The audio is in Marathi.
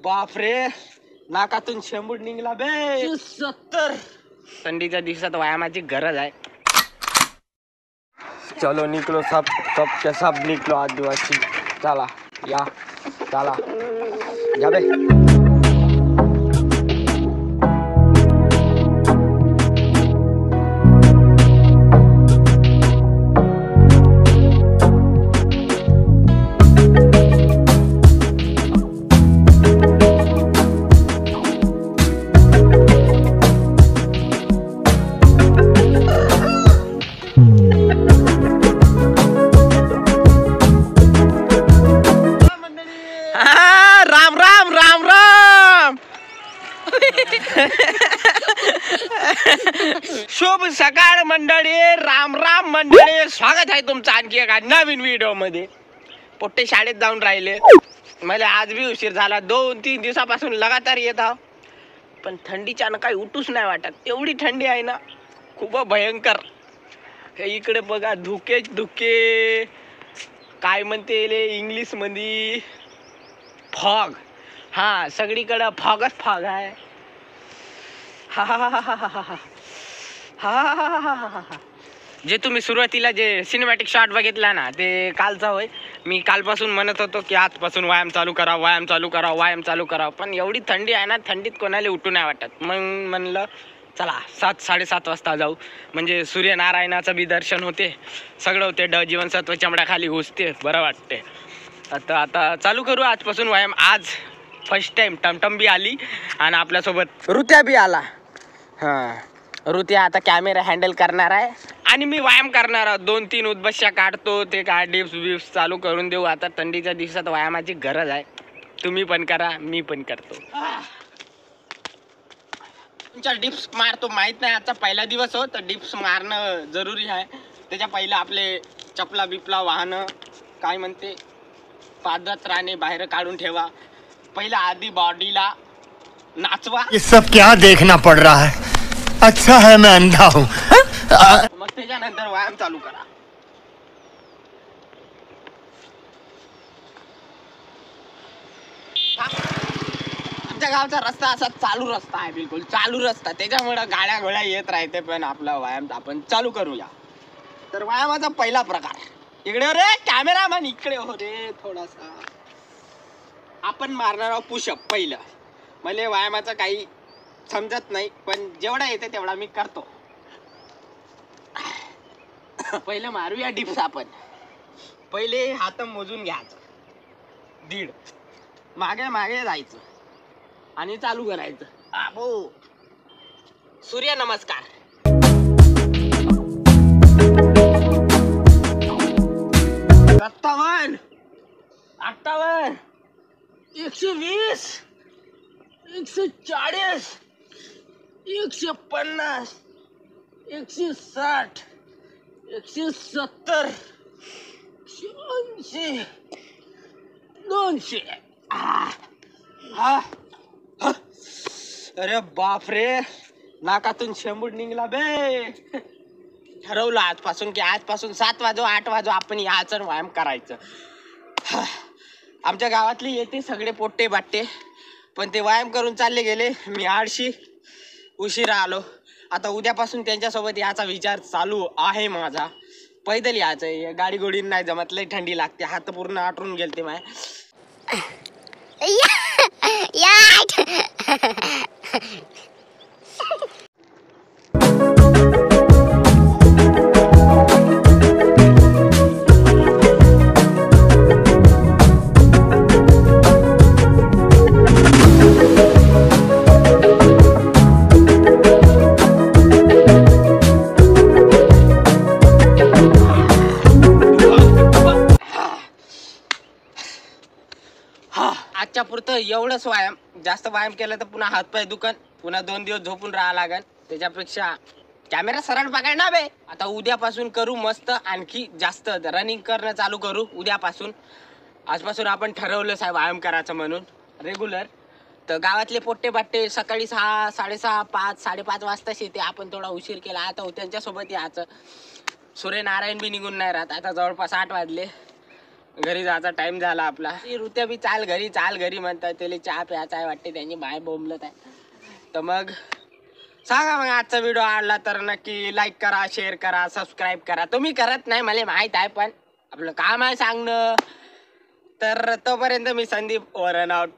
बापरे, नाकातून शेंबूड निघला बे 70. थंडीच्या दिवसात व्यायामाची गरज आहे. चलो निकलो सब के सब निकलो आदिवासी. चला या चला या बे. शुभ सकाळ मंडळी, राम राम मंडळी, स्वागत आहे तुमचं आणखी एका नवीन व्हिडिओ मध्ये. पोट्टे शाळेत जाऊन राहिले. मला आज बी उशीर झाला. 2-3 दिवसापासून लगातार येत आहो, पण थंडीच्या ना काही उठूच नाही वाटत. एवढी थंडी आहे ना, खूप भयंकर. हे इकडे बघा, धुकेच धुके, काय म्हणते इंग्लिश मध्ये फॉग. हा, सगळीकडे फॉगच फॉग आहे. हा हा हा हा हा हा हा हा हा हा. जे तुम्ही सुरुवातीला जे सिनेमॅटिक शॉट बघितला ना, ते कालचा होय. मी कालपासून म्हणत होतो की आजपासून व्यायाम चालू करा, व्यायाम चालू करा, व्यायाम चालू करा. पण एवढी थंडी आहे ना, थंडीत कोणाला उठू नाही वाटत. मग म्हणलं चला 7-7:30 वाजता जाऊ, म्हणजे सूर्यनारायणाचं बी दर्शन होते, सगळं होते. जीवनसत्व चमड्याखाली घुसते, बरं वाटते. आता चालू करू आजपासून व्यायाम. आज फर्स्ट टाइम टमटम बी आली आणि आपल्यासोबत ऋत्या बी आला. हां, ऋत्या आता कॅमेरा हँडल करणार आहे आणि मी व्यायाम करणार आहे. 2-3 उद्बश्या काढतो, ते काय डिप्स बिप्स चालू करून देऊ. आता थंडीच्या दिवसात व्यायामाची गरज आहे. तुम्ही पण करा, मी पण करतो. तुमच्या डिप्स मारतो. माहित नाही आजचा पहिला दिवस हो, तर डिप्स मारणं जरुरी आहे. त्याच्या पहिलं आपले चपला बिपला वाहनं, काय म्हणते, पादत राहणे बाहेर काढून ठेवा. पहिला आधी बॉडीला नाचवा. ये सब क्या देखना पड़ रहा है? अच्छा है मैं अंधा हूँ. मग त्याच्यानंतर व्यायाम चालू करा. आमच्या गावचा रस्ता असा चालू रस्ता आहे, बिलकुल चालू रस्ता. त्याच्यामुळे गाड्या घोड्या येत राहते, पण आपला व्यायाम आपण चालू करूया. तर व्यायामाचा पहिला प्रकार इकडे हो रे, कॅमेरामॅन इकडे हो रे. थोडासा आपण मारणार आहोत पुशअप. पहिलं मला व्यायामाचं काही समजत नाही, पण जेवढा येते तेवढा मी करतो. पहिलं मारूया डिप्स. आपण पहिले हात मोजून घ्यायचं, 1.5 मागे मागे जायचं आणि चालू करायचं. आबो, सूर्य नमस्कार. 57, 58, 120, 140, 150, 160, 170, 180, 200. अरे बापरे, नाकातून शेंबूड निघला बे. ठरवलं आजपासून की आजपासून 7 वाजो 8 वाजो आपण याचं व्यायाम करायचं. आमच्या गावातली येते सगळे पोट्टे बाट्टे, पण ते व्यायाम करून चालले गेले. मी आळशी, उशिरा आलो. आता उद्यापासून त्यांच्यासोबत याचा विचार चालू आहे माझा. पैदल यायचं, गाडी गोडी नाही जमत, लई थंडी लागते. हात पूर्ण आटरून गेलते माय. आजच्या पुरतं एवढंच व्यायाम. जास्त व्यायाम केला तर पुन्हा हातपाय दुखन, पुन्हा 2 दिवस झोपून राहा लागेल. त्याच्यापेक्षा कॅमेरा सरळ पकड ना बे. आता उद्यापासून करू मस्त, आणखी जास्त रनिंग करणं चालू करू उद्यापासून. आजपासून आपण ठरवलंच आहे व्यायाम करायचं म्हणून रेग्युलर. तर गावातले पोट्टे बाट्टे सकाळी 6, 6:30, 5, 5:30 वाजताच येते. आपण थोडा उशीर केला. आता त्यांच्यासोबत यायचं. सूर्यनारायण बी निघून नाही राहत. आता जवळपास 8 वाजले. घरी जायचा टाइम झाला आपला. ऋत्या बी चाल घरी म्हणतात, त्याला चहा प्यायचा आहे वाटते, त्यांनी बाय बोंबलत आहे. तर मग सांगा मग आजचा व्हिडिओ आवडला तर नक्की लाईक करा, शेअर करा, सबस्क्राईब करा. तुम्ही करत नाही मला माहित आहे, पण आपलं काम आहे सांगणं. तर तोपर्यंत मी संदीप ओव्हर अँड आउट.